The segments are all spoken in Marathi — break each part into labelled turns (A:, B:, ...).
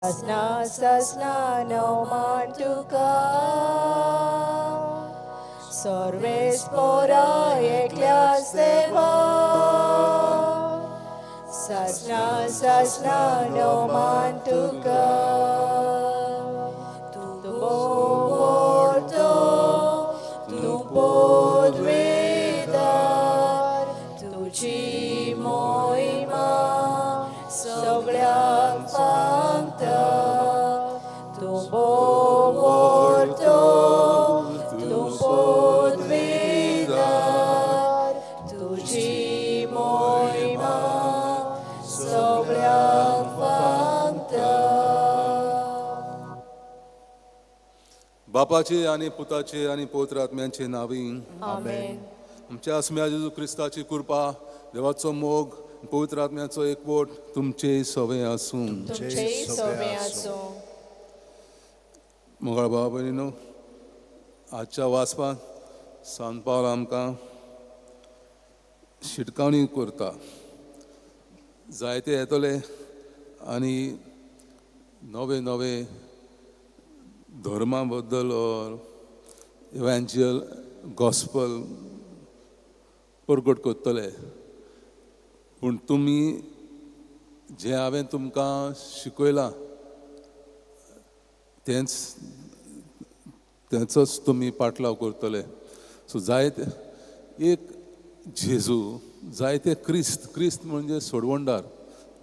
A: Sasna no man to come. Sorves pora eklias deva. Sasna no man to come. Tu morto, tu podvidar, tuci moima, soglia fanta, tu morto, tu podvidar, tuci moima, soglia fanta.
B: बापाचे आणि पुताचे आणि पवित्र आत्म्यांचे नावी
A: Amen.
B: आमच्या अस्म्या जेजू ख्रिस्ताची कृपा देवाचो मोग पवित्र आत्म्याचो एकवट तुमचे सवय आसूं
A: तुमचेही सोबे असो.
B: मोगळ भाव भयणीनो आजच्या वाचपाक सांत पावल आमकां शिटकावणी करता जायते येतले आनी नवे नवे धर्मा बद्दल और इव्हेंजल गॉस्पल प्रगट करतले पूण तुमी जे हांवें तुमकां शिकयलां तेचोच तुमी पाटलाव करतले सो जायते एक जेजू जायते क्रिस्त म्हणजे सोडवंडार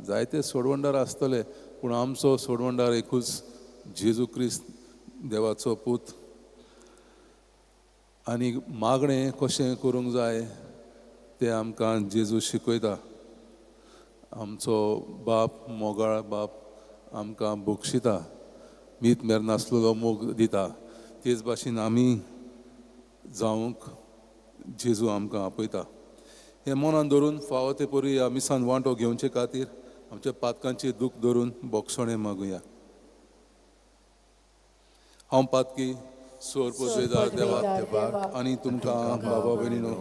B: जायते सोडवंडार आसतले पूण आमचो सोडवंडार एकूच जेजू क्रिस्त देवाचो पूत आनी मागणें कशें करूंक जाय तें आमकां जेजू शिकयता आमचो बाप मोगाळ बाप आमकां बक्षिता मीत मेर नासलेलो मोग दिता तेच भाशेन आमी जावंक जेजू आमकां आपयता हें मनान धरून फावो ते परी ह्या मिसान वांटो घेवचे खातीर आमच्या पातकांचें दूख धरून बोगसोणें मागुया हांव पातकी सोर पोसवेदार देवाक आनी तुमकां बाबा भयणीनो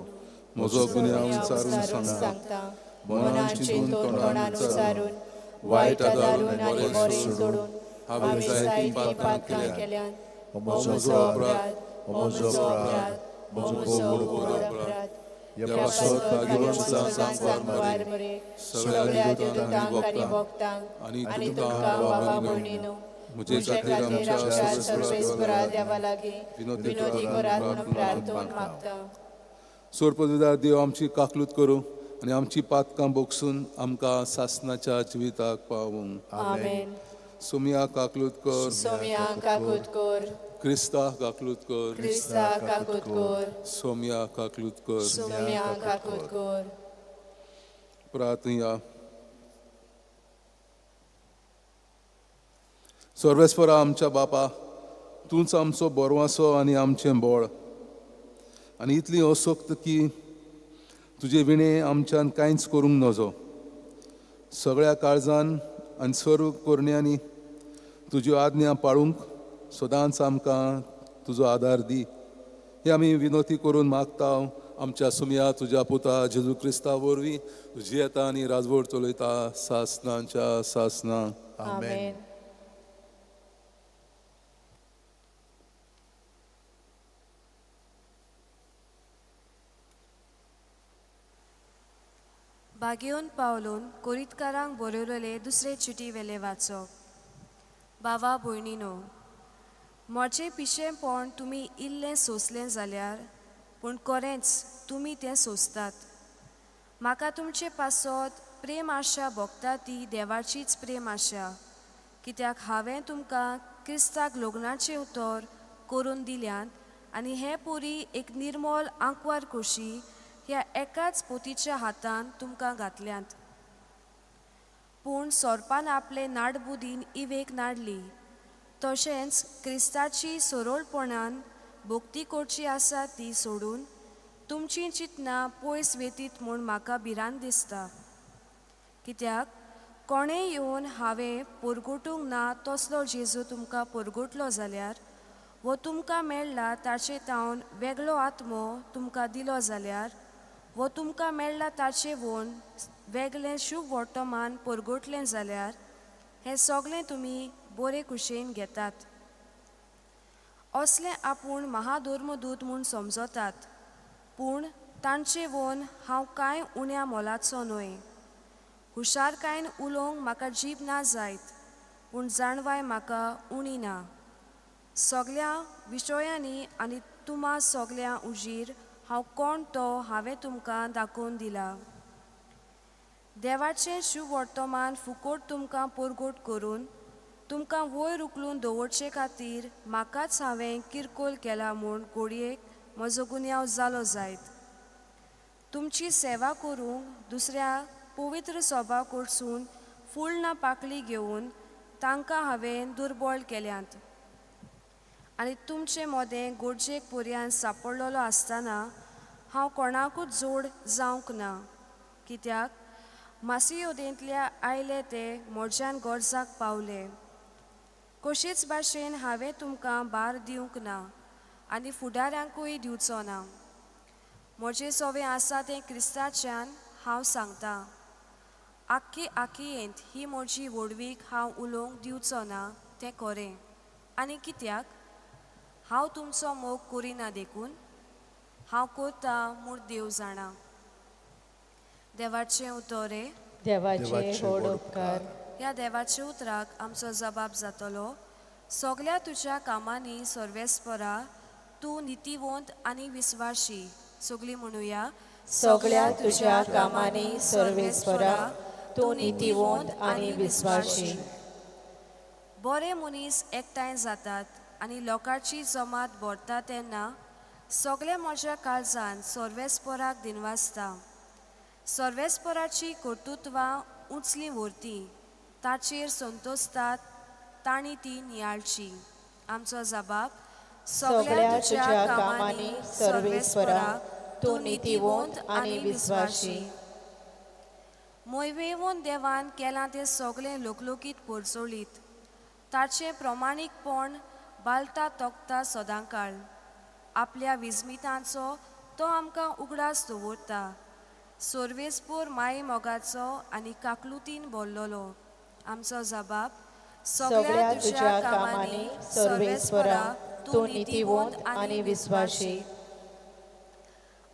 B: म्हजो गुन्यांव विचारून सांगता मनान चिंतून तोंडान विचारून वायट आदारून आनी बरें सोडून हांवें जायतीं पातकां केल्यात हो म्हजो अपराध हो म्हजो अपराध म्हजो व्हड अपराध ह्या पासत भाग्यवंत सांगवार मरे सगळ्या देवतांक आनी भक्तांक आनी तुमकां बाबा भयणीनो म्हजे खातीर आमच्या सर्वेस्परा देवा लागीं विनोदी करात म्हणून प्रार्थना मागता सोरपदार देव आमची काकलूत करूं आनी आमची पातकां बोगसून आमकां सासणाच्या जिविताक पावूंक
A: आमेन.
B: सोम्या काकलूत कर
A: सोम्या काकूत कोर,
B: क्रिस्ता काकलूत कर
A: क्रिस्ता काकूत कोर,
B: सोम्या काकलूत कर
A: सोम्या काकूत कोर.
B: प्रार्थना सर्वेस्परा आमच्या बापा तूंच आमचो बोरवासो आनी आमचें बोळ आनी इतली असोक्त की तुजे विणे आमच्यान कांयच करूंक नजो सगळ्या काळजान आनी सर्व कोरण्यांनी तुज्यो आज्ञा पाळूंक सदांच आमकां तुजो आदार दी हे आमी विनोती करून मागता आमच्या सुमया तुज्या पुता जेजू क्रिस्ता वरवीं तुजी येता आनी राजवट चलयता सासणांच्या सासणां
A: आमेन.
C: बागेवन पावलून कोरीतकारांक बरयलेले दुसरे चिटी वेले वाचप बावा भयणीनो मोचें पिशेंपण तुमी इल्लें सोंसलें जाल्यार पूण खरेंच तुमी तें सोंसतात म्हाका तुमचे पासत प्रेम आशा भोगता ती देवाचीच प्रेम आशा कित्याक हांवें तुमकां क्रिस्ताक लग्नाचें उतर करून दिल्यात आनी हें पुरी एक निर्मोल आंकवार कशी ह्या एकाच पोतीच्या हातान तुमकां घातल्यात पूण सोरपान आपले नाडबुदीन इवेक नाडली तशेंच क्रिस्ताची सोरोळपणान भोक्ती करची आसा ती सोडून तुमची चिंतनां पयस वेतीत म्हूण म्हाका भिरांत दिसता कित्याक कोणेय येवन हांवें परगटूंक ना तसलो जेजू तुमकां परगटलो जाल्यार वो तुमकां मेळ्ळा ताचे तावन वेगळो आत्मो तुमकां दिलो जाल्यार वो तुमकां मेळ्ळा ताचे वोन वेगळें शुभ वर्तमान परगटलें जाल्यार हें सगळें तुमी बरे कुशेन घेतात. असले आपूण महाधर्मदूत म्हूण समजतात, पूण तांचे वोन हांव कांय उण्या मोलाचो न्हय. हुशारकायेन उलोवंक म्हाका जीब ना जायत, पूण जाणवाय म्हाका उणी ना. सगळ्या विशयांनी आनी तुम्हा सगळ्या उजीर हांव कोण तो हांवें तुमकां दाखोवन दिला. देवाचें शुभ वर्तमान फुकट तुमकां परगट करून तुमकां वयर उखलून दवरचे खातीर म्हाकाच हांवें किरकोल केला म्हूण घोडयेक म्हजो गुन्यांव जालो जायत. तुमची सेवा करूंक दुसऱ्या पवित्र सभा कडसून फुडना पाकळी घेवन तांकां हांवें दुर्बळ केल्यांत. आनी तुमचे मोदें गोडजेक पर्यंत सांपडलेलो आसतना हांव कोणाकूच जोड जावंक ना, कित्याक मासियोदेंतल्या आयले ते मोडच्यान गोरजाक पावले. कशीच भाशेन हांवें तुमकां भार दिवंक ना आनी फुडाऱ्यांकूय दिवचो ना. म्हजें सवें आसा तें क्रिस्ताच्यान हांव सांगतां. आख्खीयेंत ही म्हजी व्हडवीक हांव उलोवंक दिवचो ना तें खरें. आनी कित्याक हांव तुमचो मोग करिना देखून हांव करता म्हूण देव जाणा. देवाचें उतोरे.
A: देवाचे व्हड उपकार.
C: ह्या देवाच्या उतराक आमचो जबाब जातलो. सगळ्या तुज्या कामांनी सर्वेस्परा तूं नितीवंत आनी विस्वाशी. सगळीं म्हणुया.
A: सगळ्या तुज्या कामांनी सर्वेस्परा तूं नितीवंत आनी विस्वाशी.
C: बरे मनीस एकठांय जातात आनी लोकांची जमात भरता तेन्ना सगळे म्हज्या काळजान सर्वेस्पराक दिनवासता. सर्वेस्पराची कर्तुत्वां उंचली व्हरती, ताचेर संतोसतात तांणी ती नियाळची. आमचो जबाब.
A: सगळ्या तुज्या कामांनी सर्वेस्परा तूं नितीवंत आनी विस्वाशी.
C: मोयवेवून देवान केलां तें सगळें लोकलोकीत परचोळीत. ताचें प्रमाणीकपण बालता तोखता सदांकाळ. आपल्या विस्मितांचो तो आमकां उगडास दवरता. सर्वेस्पर माये मोगाचो आनी काकलुतीन भरलेलो. आमचो जबाब.
A: सगळ्या तुज्या कामांनी सर्वेस्परा तूं नितीवंत आनी विस्वाशी.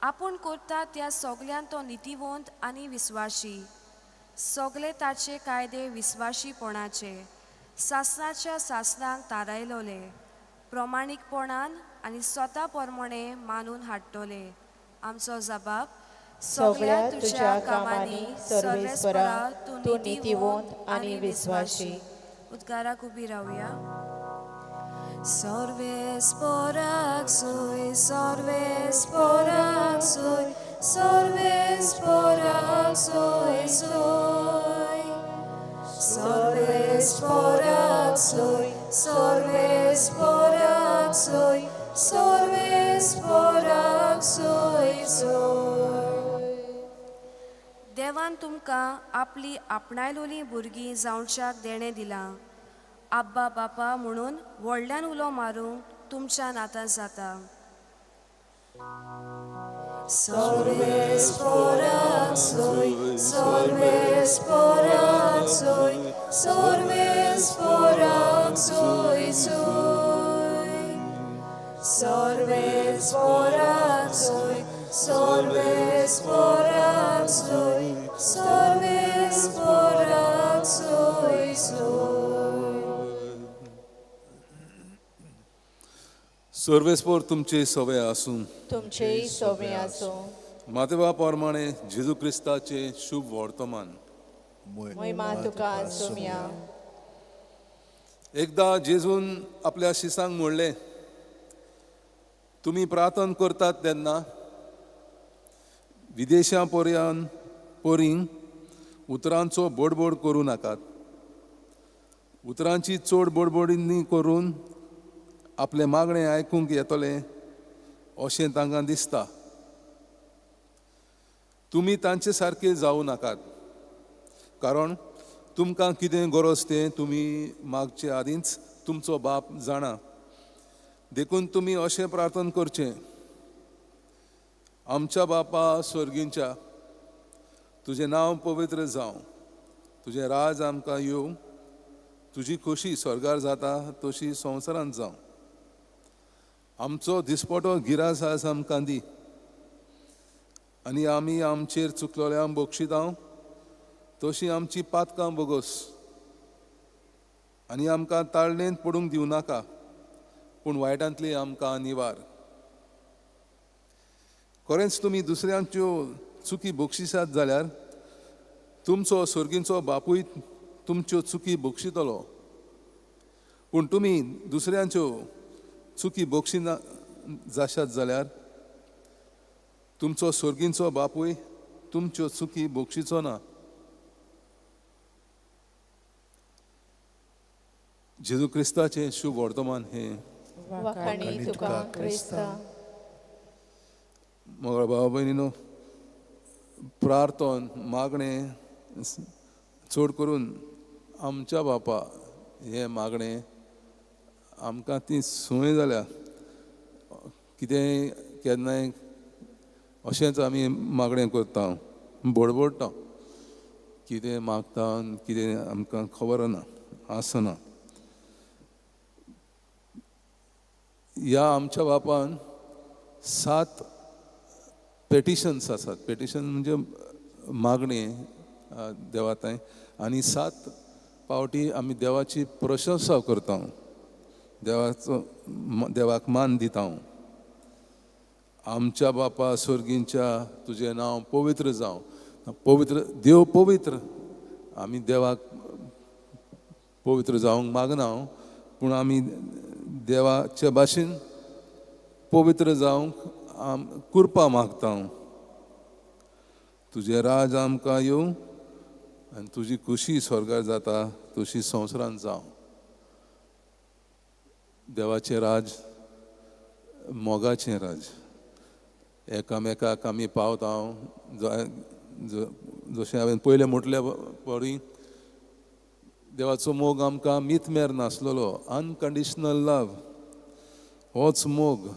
C: आपूण करता त्या सगळ्यान तो नितीवंत आनी विस्वाशी. सगळे ताचे कायदे विस्वाशीपणाचे, सासणाच्या सासणांक तारायलोले, प्रमाणीकपणान आनी स्वता प्रमाणे मानून हाडटले. आमचो जबाब.
A: सगळ्या तुज्या कामांनी सर्वेस्परा तूं नितीवंत आनी विस्वाशी.
C: उद्गाराक उबी रावया. सर्वेस्पराक सोय, सर्वेस्पराक सोय, सर्वेस्पराक सोय सोय. सर्वेस्पराक सोय, सर्वेस्पराक सोय, सर्वेस्पराक सोय सोय. देवान तुमकां आपली आपणायलोलीं भुरगीं जावच्याक देणें दिलां. आब्बा बापा म्हणून व्हडल्यान उलो मारूंक तुमच्यान आतां जाता. सर्वेस्पराक सोय, सर्वेस्पराक सोय, सर्वेस्पराक सोय सोय. सर्वेस्पराक सोय, सर्वेस्पराक सोय, सर्वेस्पराक सोय सोय.
B: सर्वेस्पर तुमचे सवे आसूं.
A: तुमचेय सोबे आसूं.
B: मातेवा प्रमाणे जेजू क्रिस्ताचे शुभ वर्तमान.
A: महिमा तुका आसूंया.
B: एकदा जेजून आपल्या शिसांक म्हणलें, तुमी प्रार्थना करतात तेन्ना विदेशां पोरींक उतरांचो बडबड करूं नाकात. उतरांची चड बडबडींनी करून आपले मागणें आयकूंक येतलें अशें तांकां दिसता. तुमी तांचे सारके जावं नाकात, कारण तुमकां कितें गरज तें तुमी मागचे आदींच तुमचो बाप जाणा. देखून तुमी अशें प्रार्थना करचें. आमच्या बापा स्वर्गींच्या, तुजें नांव पवित्र जावं, तुजें राज आमकां येवं, तुजी खोशी स्वर्गार जाता तशी संवसारांत जावं. आमचो दिसपटो गिरास आस आमकां दी, आनी आमी आमचेर चुकलोल्यांक बक्षितांव तशी आमची पातकां बोगोस. आनी आमकां ताळणेंत पडूंक दिवं नाका, पूण वायटांतली आमकां निवार. खरेंच तुमी दुसऱ्यांच्यो चुकी बक्षिसात जाल्यार तुमचो स्वर्गीचो बापूय तुमच्यो चुकी बक्षितलो. पूण तुमी दुसऱ्यांच्यो चुकी बक्षिना जाशात जाल्यार तुमचो स्वर्गीचो बापूय तुमच्यो चुकी बक्षिचो ना. जेजू क्रिस्ताचें शुभ वर्तमान हे.
A: वाखाणी तुका क्रिस्ता.
B: मोगळ भाव भयणीनो, प्रार्थन मागणें चड करून आमच्या बापा हे मागणें आमकां ती संवय जाल्या. कितेंय केन्नाय अशेंच आमी मागणें करता, बडबडटा, कितें मागता कितें आमकां खबर ना आसना. ह्या आमच्या बापान 7 पेटिशन्स आसात. पेटिशन म्हणजे मागणी देवा थंय, आनी 7 पावटी आमी देवाची प्रशंसा करता, देवाक मान दिता. आमच्या बापा स्वर्गींच्या तुजें नांव पवित्र जावं. पवित्र देव पवित्र, आमी देवाक पवित्र जावंक मागना, पूण आमी देवाचे भाशेन पवित्र जावंक कृपा मागता. तुजें राज आमकां येवं आनी तुजी खुशी स्वर्गार जाता तशी संवसारांत जावं. देवाचें राज मोगाचें राज. एकामेकाक आमी पावता. जशें हांवें पयलें म्हटल्या परी देवाचो मोग आमकां मितमेर नासलेलो, अनकंडिशनल लव. होच मोग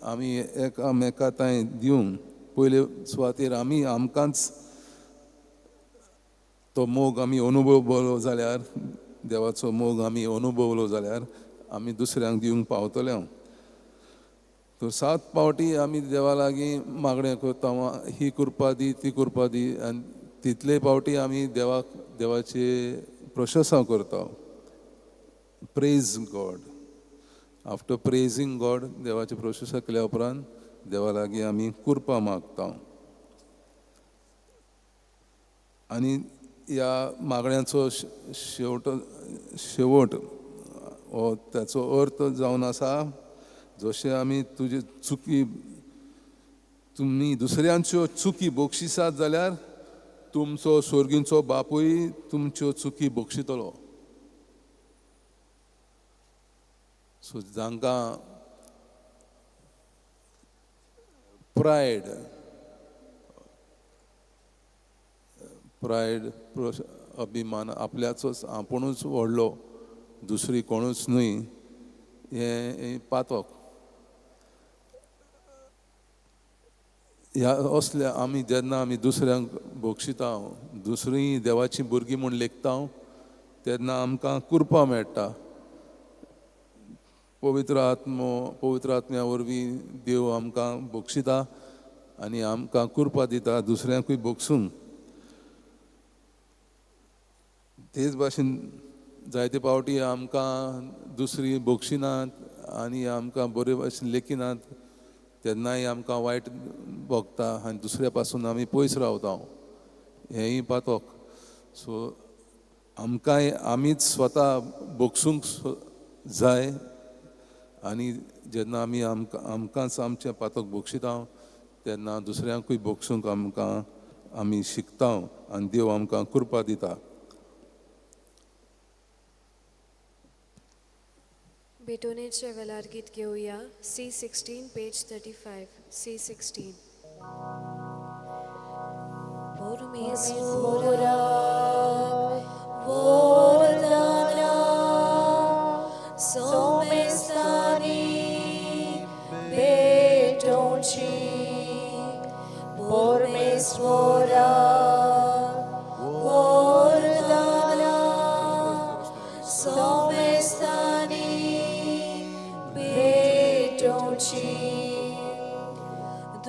B: आमी एकामेका थंय दिवंक पयले सुवातेर आमी आमकांच तो मोग आमी अनुभवलो जाल्यार, देवाचो मोग आमी अनुभवलो जाल्यार आमी दुसऱ्यांक दिवंक पावतले. तर 7 पावटी आमी देवा लागीं मागणें करता, ही कृपा दी ती कृपा दी, आनी तितले पावटी आमी देवाची प्रशंसा करता. Praise God. After praising God, देवाची प्रशंसा केल्या उपरांत देवा लागीं आमी कृपा मागता. आनी ह्या मागण्यांचो शेवट हो त्याचो अर्थ जावन आसा, जशें आमी तुजे चुकी, तुमी दुसऱ्यांच्यो चुकी बक्षिसात जाल्यार तुमचो स्वर्गीचो बापूय तुमच्यो चुकी बक्षितलो. सो जांकां प्रायड अभिमान, आपल्याचोच आपुणूच व्हडलो, दुसरी कोणूच न्हय, हें पातक. ह्या असल्या आमी जेन्ना आमी दुसऱ्यांक बक्षिता, दुसरीं देवाची भुरगीं म्हूण लेखता, तेन्ना आमकां कृपा मेळटा. पवित्र आत्म्या वरवीं देव आमकां बक्षिता आनी आमकां कृपा दिता दुसऱ्यांकूय बक्षूंक. तेच भाशेन जायते पावटी आमकां दुसरी बक्षिनात आनी आमकां बरे भाशेन लेखिनात, तेन्नाय आमकां वायट भोगता आनी दुसऱ्या पासून आमी पयस रावता. हेंय पातक. सो आमकांय आमीच स्वता बक्षूंक जाय, आनी जेन्ना आमी आमकांच आमचें पातक बक्षिता तेन्ना दुसऱ्यांकूय बक्षूंक आमी शिकता आनी देव आमकां कृपा दिता.
C: बेटोनेचे वेलार गीत घेवया. C16 page 35. C16.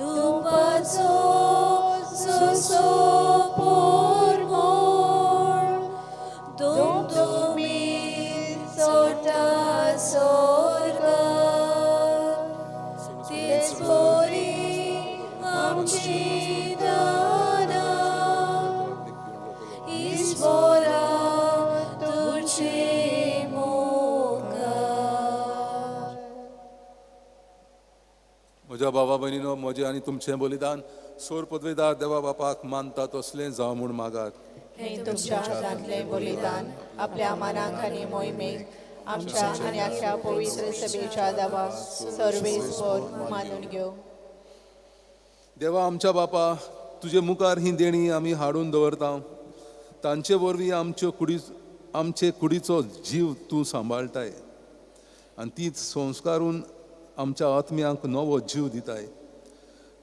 A: धुपाचो सोंसो पोरमोळ तुमी सोटा स्वर्गांत तेच पोरी आमची दाना इस्वरा तुझे मोकार.
B: म्हज्या भावा भयणीनो, म्हजें आनी तुमचें बलिदान सोर पदवेदार देवा बापाक मानता तसलें जावं म्हूण मागात.
A: हे तुमच्या हातांतलें बलिदान आपल्या मनाक आनी मोहिमेक आमच्या आनी आख्या पवित्र सभेच्या दावा सर्वेस्पर मानून घेव.
B: देवा आमच्या बापा, तुजे मुखार ही देणी आमी हाडून दवरता. तांचे वरवीं आमचे कुडीचो जीव तूं सांबाळटाय आनी तीच संस्कारून आमच्या आत्म्यांक नवो जीव दिताय.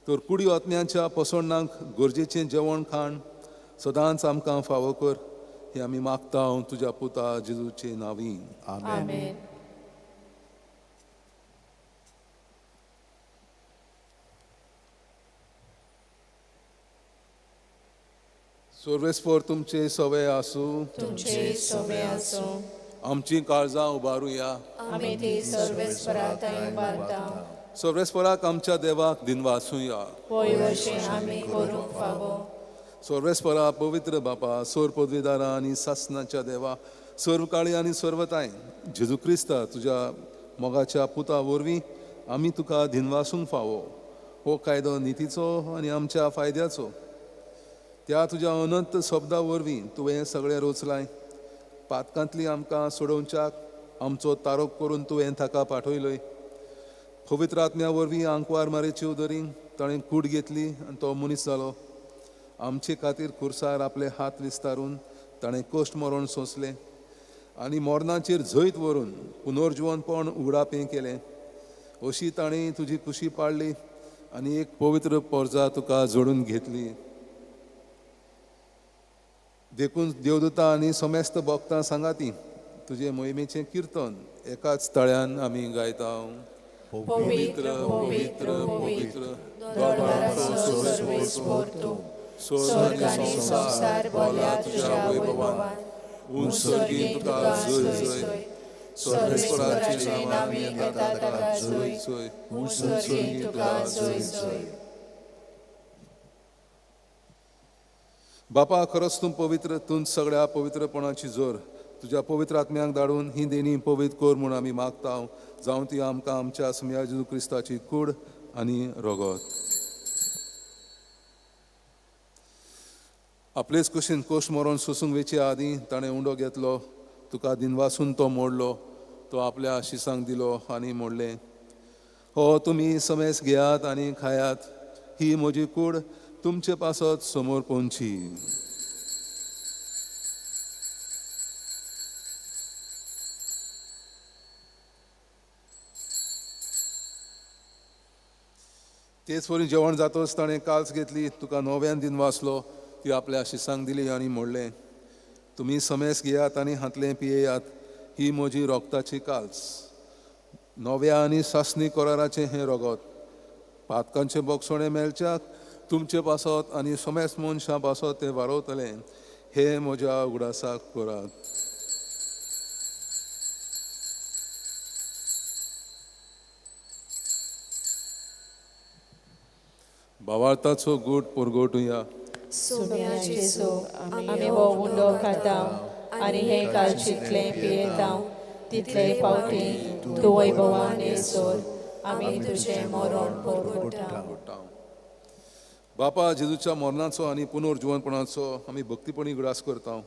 B: तर कुडी आत्म्याच्या पसोडणांक गरजेचें जेवण खाण सदांच आमकां फावो कर. हे आमी मागता तुज्या पुता जेजूचे नांवी.
A: आमेन.
B: सर्वेस्पर तुमचे सवय आसूं,
A: तुमचे सोबे आसूं.
B: आमची काळजां उबारुया.
A: आमी ती सर्वेस्परांत उबारता.
B: सर्वेस्पराक आमच्या देवाक दिनवासुया.
A: होय अशें आमी करूंक फावो.
B: सर्वेस्परा पवित्र बापा, सोर पदवीदारा आनी सासणाच्या देवा, सर्वकाळी आनी सर्वताय जेजू क्रिस्ता तुज्या मोगाच्या पुता वरवीं आमी तुका दिनवासूंक फावो. हो कायदो नितीचो आनी आमच्या फायद्याचो. त्या तुज्या अनंत शब्दा वरवीं तुवें सगळें रचलाय. पातकांतली आमकां सोडोवच्याक आमचो तारोप करून तुवें ताका पाठयलोय. पवित्र आत्म्या वरवीं आंकवार मारेची उदरींक ताणें कूड घेतली आनी तो मनीस जालो. आमचे खातीर खुर्सार आपले हात विस्तारून ताणें कश्ट मरण सोंसलें आनी मरणाचेर झैत व्हरून पुनर्जीवनपण उगडापें केलें. अशी ताणें तुजी कुशी पाळली आनी एक पवित्र पोरजा तुका जोडून घेतली. देखून देवदूतां आनी समेस्त भक्तां सांगाती तुजे मोहिमेचें कीर्तन एकाच तळ्यान आमी गायता.
A: पवित्र पवित्र पवित्र दरबाराचो सर्वेस्पर तूं. स्वर्ग आनी संसार भरल्या तुज्या वैभवान. उंचगी तुका जय जय. सर्वेस्पराचे नांवी घेता ताका जय. उंचगी तुका जय जय.
B: बापा, खरोच तूं पवित्र. तूं सगळ्या पवित्रपणाची जोर तुज्या पवित्र आत्म्याक धाडून ही देणी पवित्र कर म्हूण आमी मागता. जावं ती आमकां आमच्या सुम्या जेजू क्रिस्ताची कूड आनी रगत. आपलेच कुशीन कोश मरण सोसूंक वेचे आदीं ताणें उंडो घेतलो. तुका दिनवासून तो मोडलो. तो आपल्या शिसांक दिलो आनी मोडलें. हो तुमी समेस घेयात आनी खायात. ही म्हजी कूड तुमचे पासत समोर पोंची. तेच वरी जेवण जातोच ताणें काल्स घेतली. तुका नव्यान दिन वाचलो. ती आपल्या शिसांक दिली आनी मोडलें. तुमी समेस घेयात आनी हातलें पियेयात. ही म्हजी रोगताची काल्स. नव्या आनी सासणी कराराचें हें रगत. पातकांचे बोगसोणें मेलच्याक तुमचे पासत आनी समेस्त मनशां पासत तें वारवतलें. हे म्हज्या उगडासाक करात. भावार्थाचो गूट पुरगोटुया.
A: सुम्या जेजू, आमी हो उंडो खाता आनी हे काळजीतलें पियेता. तितले पावटी तूं वैभवान येसोर आमी तुजें मरण परगोटा.
B: बापा, जेजूच्या मरणाचो आनी पुनर्जीवनपणाचो आमी भक्तीपणी उगडास करता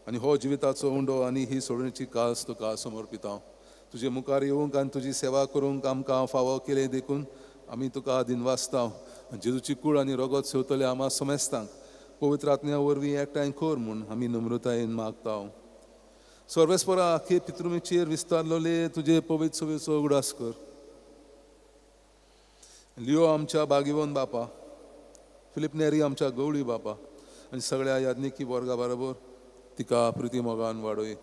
B: आनी हो जिविताचो उंडो आनी ही सोडणेची कास तुका समर्पिता. तुजे मुखार येवंक आनी तुजी सेवा करूंक आमकां फावो केलें देखून आमी तुका दिनवासता. जेजूची कूड आनी रगत सेवतले आम्हा समेस्तांक पवित्र आत्म्या वरवीं एकठांय कर म्हूण आमी नम्रतायेन मागता. सर्वेस्परा आख्खे पितृमेचेर विस्तारलोले तुजे पवित्र सवेचो उगडास कर. लिओ आमच्या बागीवन बापा, फिलिप नेरी आमच्या गवळी बापा आनी सगळ्या याज्ञिकी वर्गा बरोबर तिका प्रिती मोगान वाडय.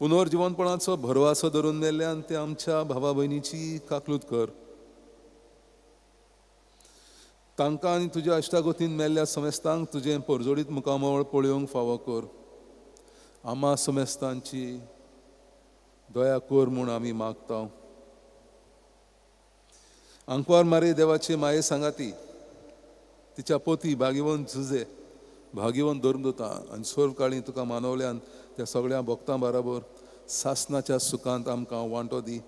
B: पुनर्जीवनपणाचो भरवासो धरून मेल्ल्यान ते आमच्या भावा भयणीची काकलूत कर. तांकां आनी तुज्या इश्टागोतीन मेल्ल्या समेस्तांक तुजें परजोडीत मुखामोळ पळोवंक फावो कर. आम्हा समेस्तांची दया कर म्हूण आमी मागता. आंकवार मारे देवाचे माये सांगाती, तिच्या पोती भागिवंत झुजे, भागिवंत धर्मदूता आनी सोर्व काळी तुका मानवल्यान त्या सगळ्या भक्तां बरोबर सासनाच्या सुखांत आमकां वांटो दी.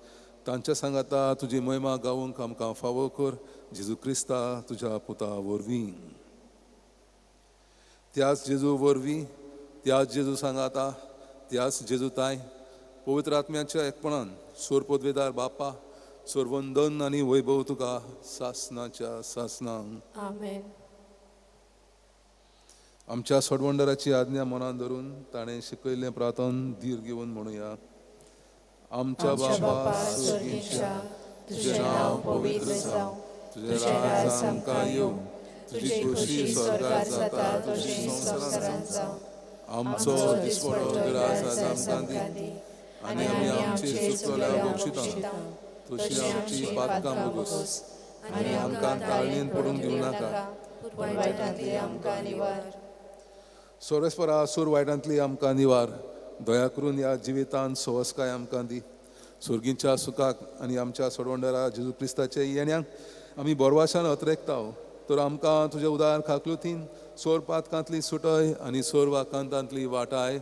B: तांच्या सांगाता तुजी महिमा गावूंक आमकां फावो कर. जेजू क्रिस्ता तुज्या पुता वरवीं. त्याच जेजू वरवीं, त्याच जेजू सांगाता, त्याच जेजू ताय, पवित्र आत्म्याच्या एकपणान सोर पदवेदार बापा, सोरवंदन आनी वैभव तुका सासनाच्या सासनांक.
A: आमेन.
B: आमच्या सोडवंडराची आज्ञा मनान धरून ताणें शिकयल्लें प्रार्थन धीर घेवन म्हणुया. आमच्या बापा
A: स्वर्गीच्या, तुझें नांव पवित्र जावं, तुझें राज आमकां येवं, तुजी खुशी स्वर्गार जाता तशी संवसारांत जावं.
B: आमचो दिसपडो गिरास आमकां दी, आनी आमी आमचे चुकलोल्या बक्षिता, तशी आमची पातकां बोगोस, आनी आमकां ताळणेन पडूंक दिवं नाका,
A: पूण वायटांतली आमकां निवार.
B: सोरेस्परा सूर वायटांतली आमकां निवार. दया करून ह्या जिवितांत सवस्काय आमकां दी. सुर्गींच्या सुखाक आनी आमच्या सोडवंडरा जेजू क्रिस्ताचे येण्याक आमी बोरवाशान अत्रेकता. तर आमकां तुज्या उदार खाकलुतीन सोर पातकांतली सुटय आनी सोर वाकांतांतली वाटाय.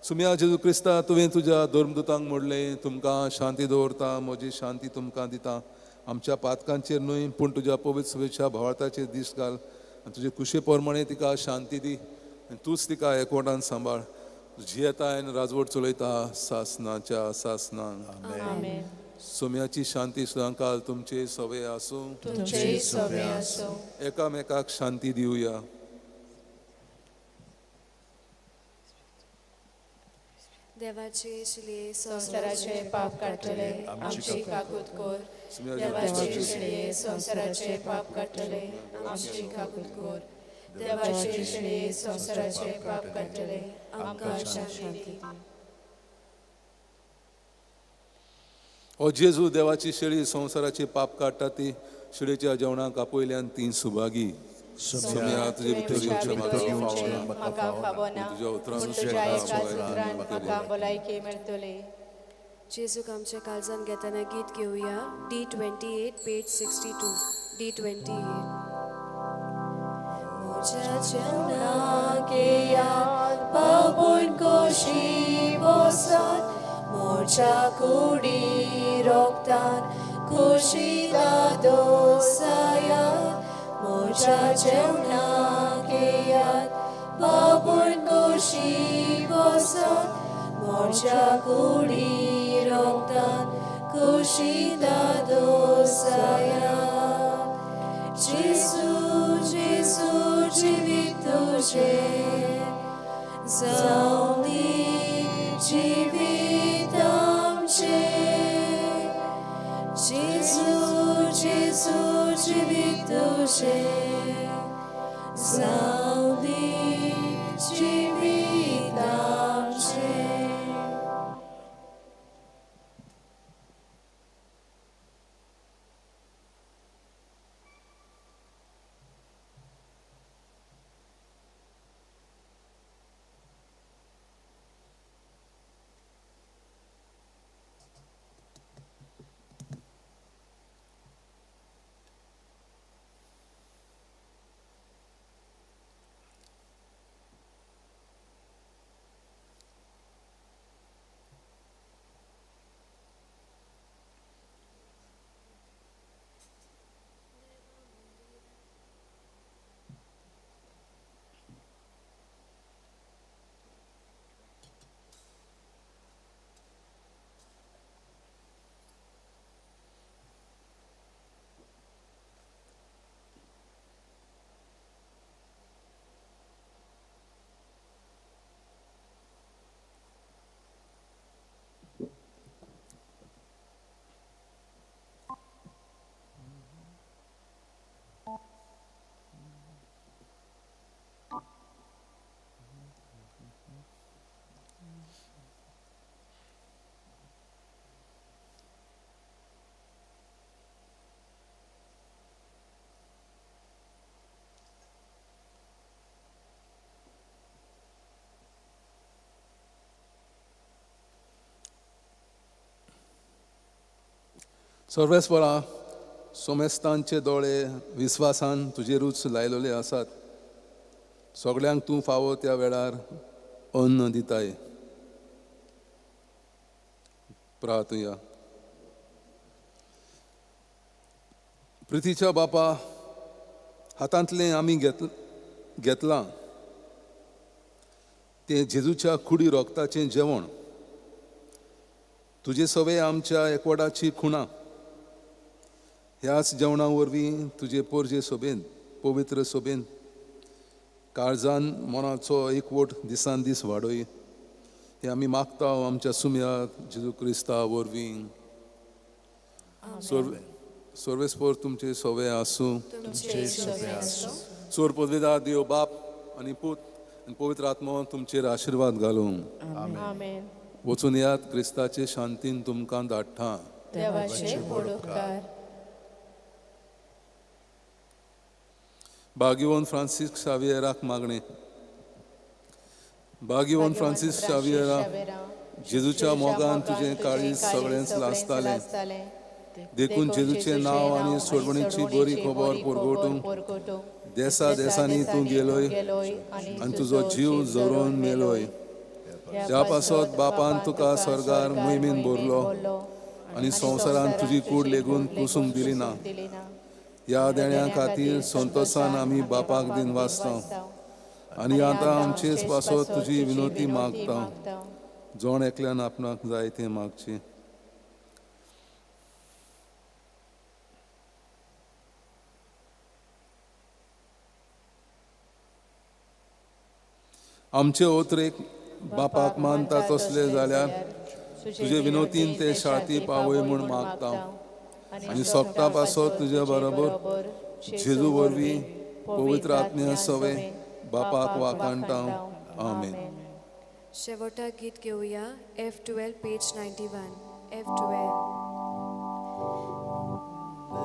B: सुम्या जेजू क्रिस्ता, तुवें तुज्या धर्मदुतांक म्हणलें, तुमकां शांती दवरता, म्हजी शांती तुमकां दिता. आमच्या पातकांचेर न्हय पूण तुज्या पवित्र सभेच्या भावार्थाचेर दीस घाल आनी तुजे कुशे प्रमाणे तिका शांती दी. आनी तूंच तिका एकवटान सांबाळ. तुजी येताय आनी राजवट चलयता सासनाच्या सासनांक.
A: आमेन.
B: सोम्याची शांती सदांकाल तुमचे सवे आसूं.
A: तुमचेय सवे आसूं.
B: एकामेकाक शांती दिवया.
C: देवाचे शिले
A: संवसाराचे पाप काडटले, आमची काकूत कोर. देवाचे शिले संवसाराचे पाप काडटले, आमची काकूत कोर. देवाचे शिले संवसाराचे पाप काडटले, आमकां शांती दी.
B: ओ जेजू, देवाची शेळी संवसाराचे पाप काडटा ती शेळीच्या जेवणाक आपयल्यान ती सुभागी. सोम्या तुजे भितर येवचें
A: म्हाका फावो ना,
B: तुज्या उतरां
A: पूण तुज्या एकाच उतरान म्हाका भलायकी मेळटली.
C: जेजूक आमच्या काळजान घेताना गीत घेवया. D28 page 62. D28.
A: म्हज्या जेवणाक येयात, बाबून खोशी बसात, म्हज्या कुडी रोगतान खोशी दोसायात. म्हज्या जेवणाक येयात, बाबून खोशी बसात, म्हज्या कुडी रोगतान खोशी दोसायात. जेजू जेजू जिवीत तुजें जावं दी जिवीत आमचें. जेजू जेजू जिवीत तुजें जावं दी जिवीत आमचें.
B: सर्वेस्परा सोमेस्तांचे दोळे विस्वासान तुजेरूच लायलेले आसात. सगळ्यांक तूं फावो त्या वेळार अन्न दिताय. प्रार्थया. प्रितीच्या बापा, हातांतलें आमी घेतलां तें जेजूच्या कुडी रोगताचें जेवण. तुजे सवे आमच्या एकवटाची खुणा. ह्याच जेवणा वरवीं तुजे पोरजे सोबेन पवित्र सोबेन काळजान मनाचो एकवट दिसान दीस वाडय. हे आमी मागता आमच्या सुम्याक जेजू क्रिस्ता वरवीं. सर्वेस्पर तुमचे सवे आसूं. सोर पदवीदार देव बाप आनी पूत आनी पवित्र आत्मो तुमचेर आशिर्वाद घालूं.
A: आमेन.
B: वचून यात क्रिस्ताचे शांतीन तुमकां धाडटा.
A: देवाचे व्हड उपकार.
B: भाग्यवान फ्रांसीस शावियराक मागणे. भाग्यवान फ्रांसीस शावियराक जेजूच्या मोगान तुझे काळीज सगळेंच लासतालें. देखून जेजूचे नांव आनी सोडवणेची बरी खबर परगटूंक देसा देसांनी तूं गेलोय आनी तुजो जीव जोरून मेलोय. ज्या पासत बापान तुका स्वर्गार मोहिमेन भरलो आनी संवसारान तुजी कूड लेगून कुसूम दिली ना. ह्या देण्या खातीर संतोशान आमी बापाक दिन वाचता आनी आतां आमचेच पासत तुजी विनोती मागता. जोण एकल्यान आपणाक जाय तें मागचें. आमचे ओतरेक बापाक मानता तसले जाल्यार तुजे विनोतीन ते शाळती पावय म्हूण मागता आनी सोगता पासत तुजे बरोबर जेजू वरवीं पवित्र आत्म्या सवे बापाक वाकाणटा. आमेन.
C: शेवटाक गीत घेवया. F12 page 91. F12.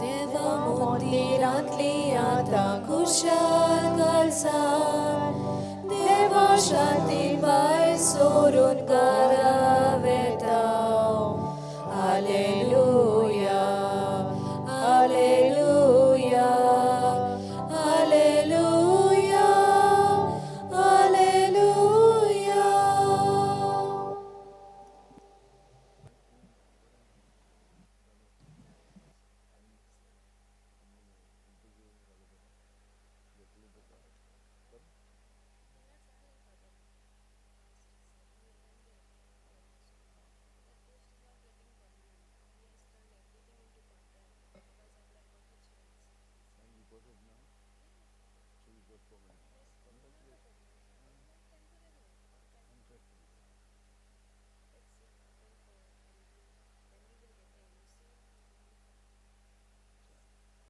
A: देवा मंदिरांतली आतां खुशाल घालसा. देवा शांती भायर सोडून घरा